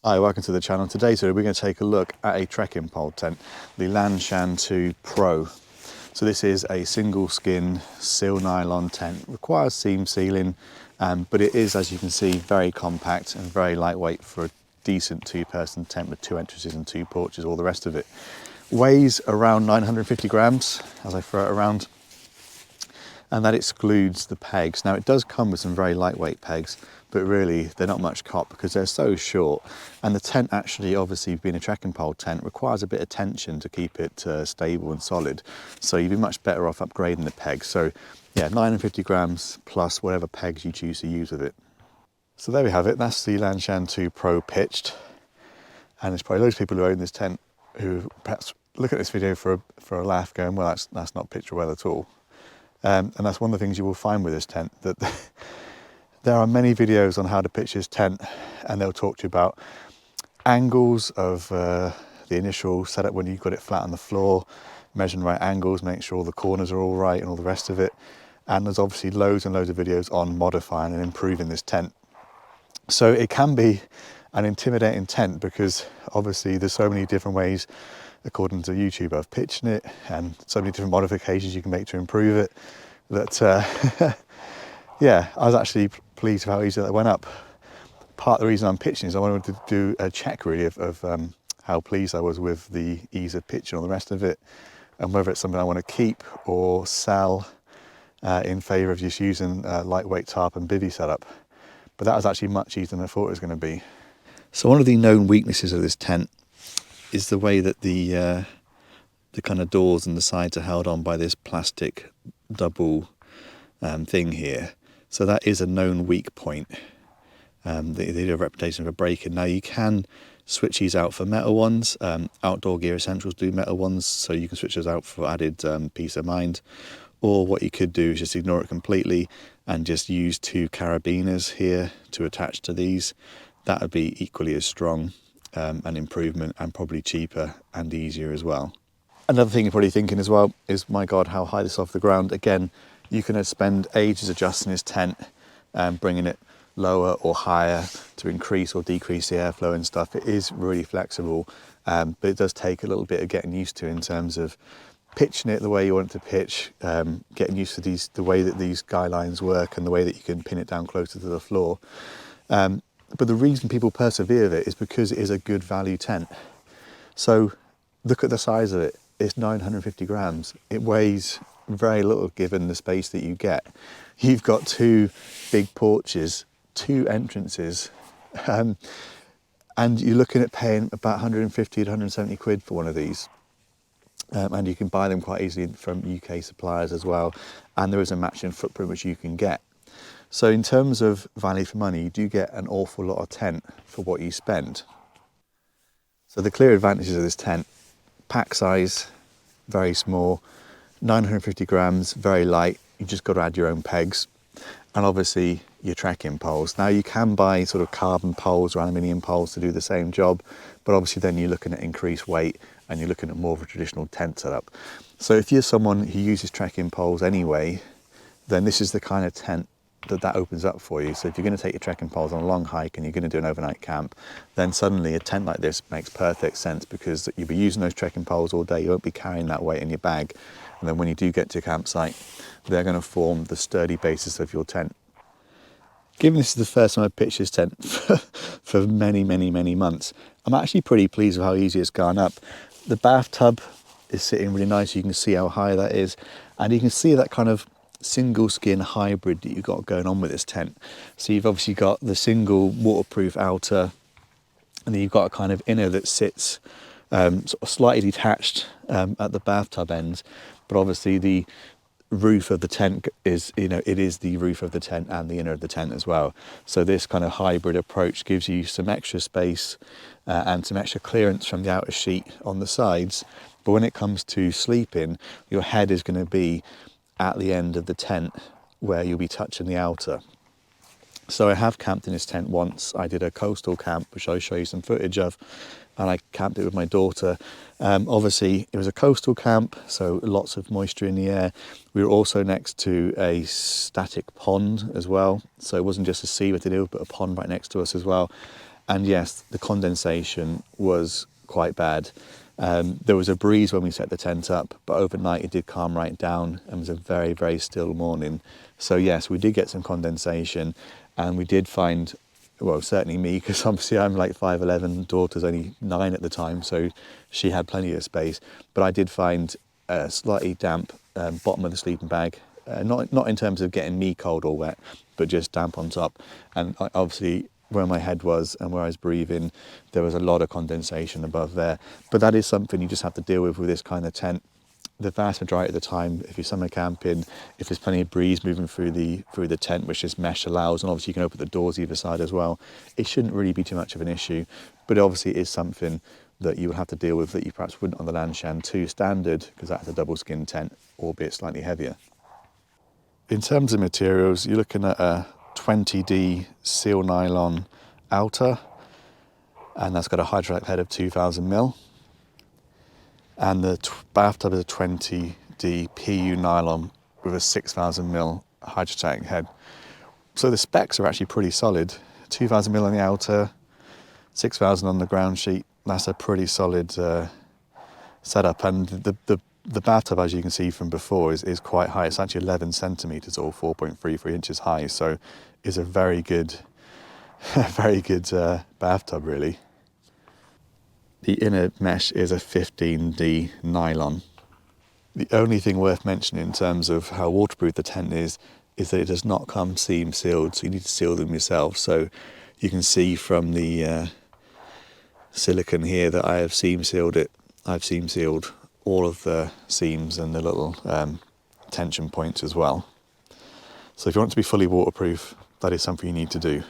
Hi, welcome to the channel. Today we're going to take a look at a trekking pole tent, the Lanshan 2 Pro. So this is a single skin seal nylon tent, requires seam sealing, but it is, as you can see, very compact and very lightweight for a decent two-person tent with 2 entrances and 2 porches, all the rest of it. Weighs around 950 grams as I throw it around, and that excludes the pegs. Now it does come with some very lightweight pegs, but really they're not much cop because they're so short, and the tent actually, obviously being a trekking pole tent, requires a bit of tension to keep it stable and solid, so you'd be much better off upgrading the pegs. So yeah, 950 grams plus whatever pegs you choose to use with it. So there we have it, that's the Lanshan 2 Pro pitched, and there's probably loads of people who own this tent who perhaps look at this video for a laugh going, well, that's not picture well at all. And that's one of the things you will find with this tent, that there are many videos on how to pitch this tent, and they'll talk to you about angles of the initial setup when you've got it flat on the floor, measuring right angles, make sure all the corners are all right and all the rest of it. And there's obviously loads and loads of videos on modifying and improving this tent. So it can be an intimidating tent because obviously there's so many different ways, according to YouTube, of pitching it, and so many different modifications you can make to improve it, that yeah, I was actually pleased with how easy that went up. Part of the reason I'm pitching is I wanted to do a check really of how pleased I was with the ease of pitching and all the rest of it, and whether it's something I want to keep or sell in favour of just using lightweight tarp and bivvy setup. But that was actually much easier than I thought it was going to be. So one of the known weaknesses of this tent is the way that the kind of doors and the sides are held on by this plastic double thing here. So that is a known weak point. They do a reputation of a break-in. Now you can switch these out for metal ones. Outdoor Gear Essentials do metal ones, so you can switch those out for added peace of mind. Or what you could do is just ignore it completely and just use 2 carabiners here to attach to these. That would be equally as strong an improvement, and probably cheaper and easier as well. Another thing you're probably thinking as well is, my God, how high this is off the ground. Again, you can spend ages adjusting this tent and bringing it lower or higher to increase or decrease the airflow and stuff. It is really flexible, but it does take a little bit of getting used to in terms of pitching it the way you want it to pitch, getting used to the way that these guy lines work and the way that you can pin it down closer to the floor. But the reason people persevere with it is because it is a good value tent. So look at the size of it. It's 950 grams. It weighs very little given the space that you get. You've got 2 big porches, 2 entrances, and you're looking at paying about 150 to 170 quid for one of these. And you can buy them quite easily from UK suppliers as well, and there is a matching footprint which you can get. So in terms of value for money, you do get an awful lot of tent for what you spend. So the clear advantages of this tent: pack size, very small, 950 grams, very light, you just got to add your own pegs, and obviously your trekking poles. Now you can buy sort of carbon poles or aluminium poles to do the same job, but obviously then you're looking at increased weight and you're looking at more of a traditional tent setup. So if you're someone who uses trekking poles anyway, then this is the kind of tent that opens up for you. So if you're going to take your trekking poles on a long hike and you're going to do an overnight camp, then suddenly a tent like this makes perfect sense, because you'll be using those trekking poles all day, you won't be carrying that weight in your bag, and then when you do get to your campsite, they're going to form the sturdy basis of your tent. Given this is the first time I've pitched this tent for many months, I'm actually pretty pleased with how easy it's gone up. The bathtub is sitting really nice, you can see how high that is, and you can see that kind of single skin hybrid that you've got going on with this tent. So you've obviously got the single waterproof outer, and then you've got a kind of inner that sits sort of slightly detached at the bathtub ends, but obviously the roof of the tent is, it is the roof of the tent and the inner of the tent as well. So this kind of hybrid approach gives you some extra space and some extra clearance from the outer sheet on the sides, but when it comes to sleeping, your head is going to be at the end of the tent where you'll be touching the outer. So I have camped in this tent once. I did a coastal camp, which I'll show you some footage of, and I camped it with my daughter. Obviously it was a coastal camp, so lots of moisture in the air. We were also next to a static pond as well, so it wasn't just a sea we had to deal with, but a pond right next to us as well. And yes, the condensation was quite bad. There was a breeze when we set the tent up, but overnight it did calm right down and was a very, very still morning. So yes, we did get some condensation, and we did find, well, certainly me, because obviously I'm like 5'11", daughter's only 9 at the time, so she had plenty of space. But I did find a slightly damp bottom of the sleeping bag, not in terms of getting me cold or wet, but just damp on top. And obviously where my head was and where I was breathing, there was a lot of condensation above there. But that is something you just have to deal with this kind of tent. The vast majority of the time, if you're summer camping, if there's plenty of breeze moving through the tent, which this mesh allows, and obviously you can open the doors either side as well, it shouldn't really be too much of an issue. But obviously it is something that you will have to deal with that you perhaps wouldn't on the Lanshan 2 standard, because that's a double skin tent, albeit slightly heavier. In terms of materials, you're looking at a 20D seal nylon outer, and that's got a hydraulic head of 2000mm. And the bathtub is a 20D PU nylon with a 6000mm hydrostatic head. So the specs are actually pretty solid. 2000mm on the outer, 6000 on the ground sheet. That's a pretty solid setup. And the bathtub, as you can see from before, is quite high. It's actually 11 centimetres or 4.33 inches high. So it's a very good, very good bathtub, really. The inner mesh is a 15D nylon. The only thing worth mentioning in terms of how waterproof the tent is that it does not come seam sealed, so you need to seal them yourself. So you can see from the silicone here that I have seam sealed it. I've seam sealed all of the seams and the little tension points as well. So if you want to be fully waterproof, that is something you need to do.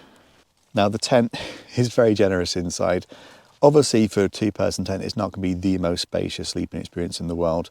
Now the tent is very generous inside. Obviously, for a 2-person tent, it's not going to be the most spacious sleeping experience in the world,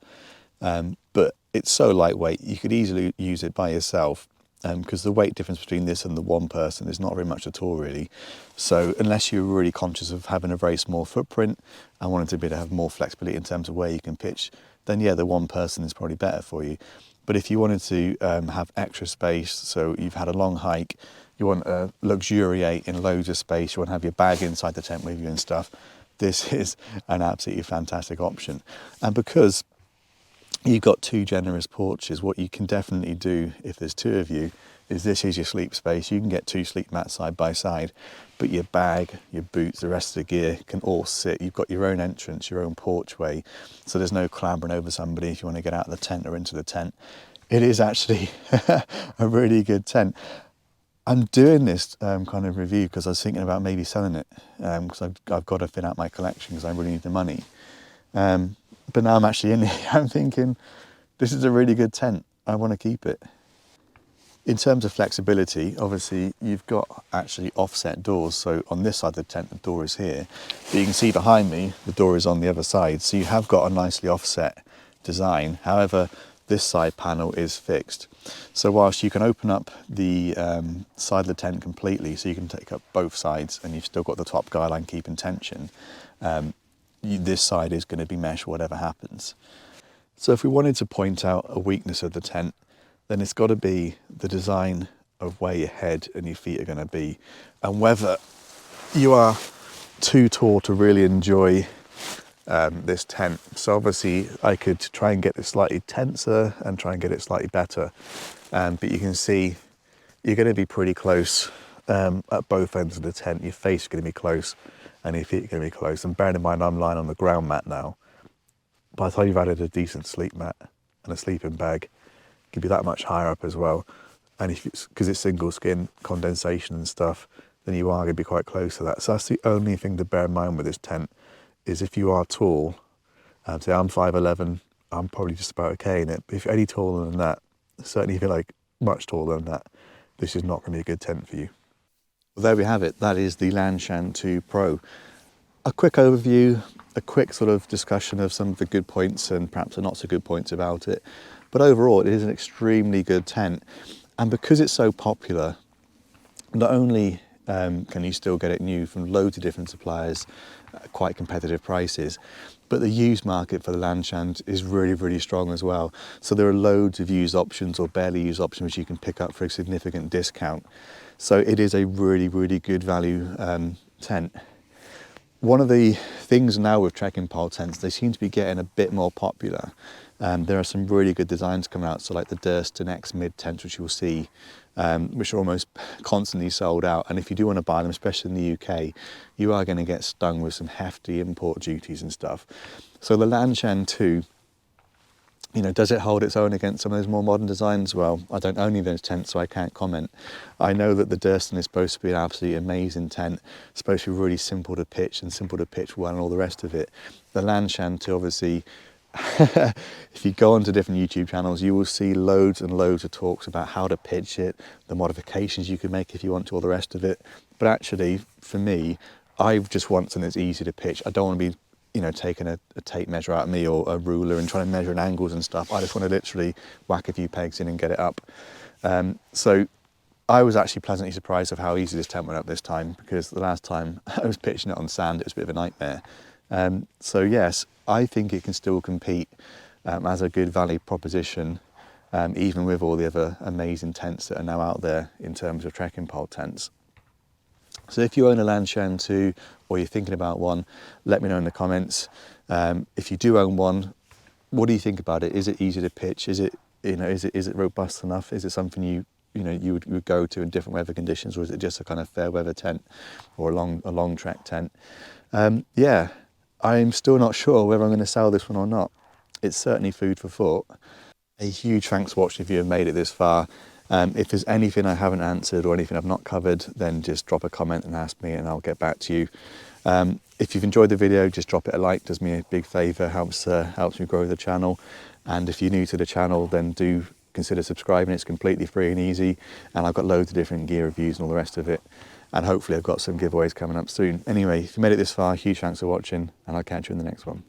but it's so lightweight, you could easily use it by yourself, because the weight difference between this and the 1 person is not very much at all, really. So unless you're really conscious of having a very small footprint and wanting to be able to have more flexibility in terms of where you can pitch, then yeah, the 1 person is probably better for you. But if you wanted to have extra space, so you've had a long hike, you want to luxuriate in loads of space, you want to have your bag inside the tent with you and stuff, this is an absolutely fantastic option. And because you've got 2 generous porches, what you can definitely do if there's 2 of you is this is your sleep space. You can get 2 sleep mats side by side, but your bag, your boots, the rest of the gear can all sit. You've got your own entrance, your own porchway, so there's no clambering over somebody if you want to get out of the tent or into the tent. It is actually a really good tent. I'm doing this kind of review because I was thinking about maybe selling it, because I've got to fit out my collection because I really need the money. But now I'm actually in here, I'm thinking, this is a really good tent. I want to keep it. In terms of flexibility, obviously you've got actually offset doors. So on this side of the tent, the door is here. But you can see behind me, the door is on the other side. So you have got a nicely offset design. However, this side panel is fixed. So whilst you can open up the side of the tent completely, so you can take up both sides and you've still got the top guy line keeping tension, this side is going to be mesh whatever happens. So if we wanted to point out a weakness of the tent, then it's got to be the design of where your head and your feet are going to be, and whether you are too tall to really enjoy this tent. So obviously I could try and get it slightly tenser and try and get it slightly better, but you can see you're going to be pretty close at both ends of the tent. Your face is going to be close and your feet are going to be close, and bearing in mind I'm lying on the ground mat now, by the time you've added a decent sleep mat and a sleeping bag, it could be that much higher up as well. And if because it's single skin condensation and stuff, then you are going to be quite close to that. So that's the only thing to bear in mind with this tent, is if you are tall, say I'm 5'11", I'm probably just about okay in it. But if you're any taller than that, certainly if you're like much taller than that, this is not going to be a good tent for you. Well, there we have it. That is the Lanshan 2 Pro. A quick overview, a quick sort of discussion of some of the good points and perhaps the not so good points about it. But overall, it is an extremely good tent. And because it's so popular, not only can you still get it new from loads of different suppliers at quite competitive prices, but the used market for the Lanshan is really, really strong as well. So there are loads of used options or barely used options which you can pick up for a significant discount. So it is a really, really good value tent. One of the things now with trekking pole tents, they seem to be getting a bit more popular. There are some really good designs coming out, so like the Durston X mid tents, which you'll see, which are almost constantly sold out. And if you do want to buy them, especially in the UK, you are going to get stung with some hefty import duties and stuff. So the Lanshan 2, you know, does it hold its own against some of those more modern designs? Well, I don't own any of those tents, so I can't comment. I know that the Durston is supposed to be an absolutely amazing tent, supposed to be really simple to pitch and simple to pitch well and all the rest of it. The Lanshan 2, obviously, if you go onto different YouTube channels, you will see loads and loads of talks about how to pitch it, the modifications you can make if you want to, all the rest of it. But actually, for me, I just want something that's easy to pitch. I don't want to be, you know, taking a tape measure out of me or a ruler and trying to measure in angles and stuff. I just want to literally whack a few pegs in and get it up. So I was actually pleasantly surprised of how easy this tent went up this time, because the last time I was pitching it on sand, it was a bit of a nightmare. So yes, I think it can still compete as a good value proposition, even with all the other amazing tents that are now out there in terms of trekking pole tents. So if you own a Lanshan 2 or you're thinking about one, let me know in the comments. If you do own one, what do you think about it? Is it easy to pitch? Is it, you know, is it robust enough? Is it something you would go to in different weather conditions, or is it just a kind of fair weather tent or a long trek tent? Yeah, I'm still not sure whether I'm going to sell this one or not. It's certainly food for thought. A huge thanks for watching if you have made it this far. If there's anything I haven't answered or anything I've not covered, then just drop a comment and ask me and I'll get back to you. If you've enjoyed the video, just drop it a like, does me a big favour, helps me grow the channel. And if you're new to the channel, then do consider subscribing. It's completely free and easy, and I've got loads of different gear reviews and all the rest of it. And hopefully I've got some giveaways coming up soon. Anyway, if you made it this far, huge thanks for watching, and I'll catch you in the next one.